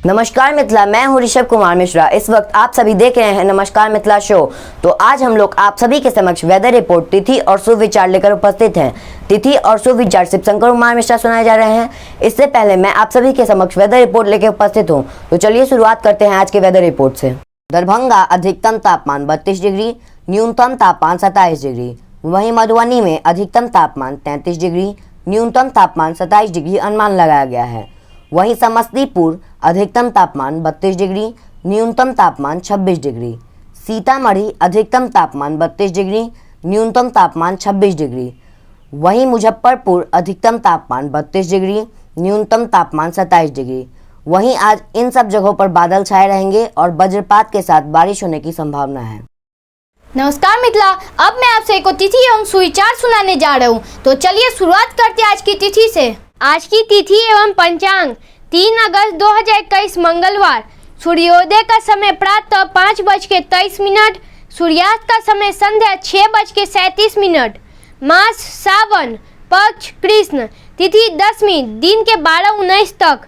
नमस्कार मिथिला, मैं हूं ऋषभ कुमार मिश्रा। इस वक्त आप सभी देख रहे हैं नमस्कार मिथिला शो। तो आज हम लोग आप सभी के समक्ष वेदर रिपोर्ट, तिथि और शुभ विचार लेकर उपस्थित हैं। तिथि और शुभ विचार शिव शंकर कुमार मिश्रा सुनाए जा रहे हैं। इससे पहले मैं आप सभी के समक्ष वेदर रिपोर्ट लेकर उपस्थित हूँ। तो चलिए शुरुआत करते हैं आज के वेदर रिपोर्ट से। दरभंगा अधिकतम तापमान 32 डिग्री, न्यूनतम तापमान 27 डिग्री। वहीं मधुबनी में अधिकतम तापमान 33 डिग्री, न्यूनतम तापमान 27 डिग्री अनुमान लगाया गया है। वहीं समस्तीपुर अधिकतम तापमान 32 डिग्री, न्यूनतम तापमान 26 डिग्री। सीतामढ़ी अधिकतम तापमान 32 डिग्री, न्यूनतम तापमान 26 डिग्री। वहीं मुजफ्फरपुर अधिकतम तापमान 32 डिग्री, न्यूनतम तापमान 27 डिग्री। वहीं आज इन सब जगहों पर बादल छाए रहेंगे और वज्रपात के साथ बारिश होने की संभावना है। नमस्कार मिथिला, अब मैं आपसे एक तिथि एवं सुविचार सुनाने जा रहा हूँ। तो चलिए शुरुआत करते हैं आज की तिथि से। आज की तिथि एवं पंचांग 3 अगस्त 2021 मंगलवार। सूर्योदय का समय प्रातः 5:23, सूर्यास्त का समय संध्या 6:37। मास सावन, पक्ष कृष्ण, तिथि दशमी, दिन के 12:19 तक।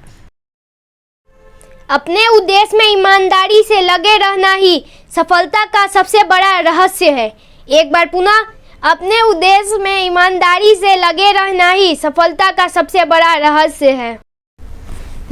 अपने उद्देश्य में ईमानदारी से लगे रहना ही सफलता का सबसे बड़ा रहस्य है। एक बार पुनः, अपने उद्देश्य में ईमानदारी से लगे रहना ही सफलता का सबसे बड़ा रहस्य है।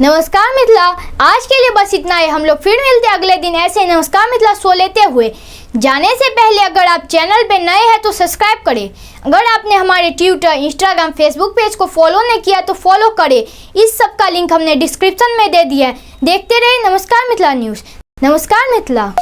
नमस्कार मिथिला, आज के लिए बस इतना ही। हम लोग फिर मिलते हैं अगले दिन ऐसे नमस्कार मिथिला शो लेते हुए। जाने से पहले अगर आप चैनल पे नए हैं तो सब्सक्राइब करें। अगर आपने हमारे ट्विटर, इंस्टाग्राम, फेसबुक पेज को फॉलो नहीं किया तो फॉलो करें। इस सब का लिंक हमने डिस्क्रिप्शन में दे दिया है। देखते रहिए नमस्कार मिथिला न्यूज़। नमस्कार मिथिला।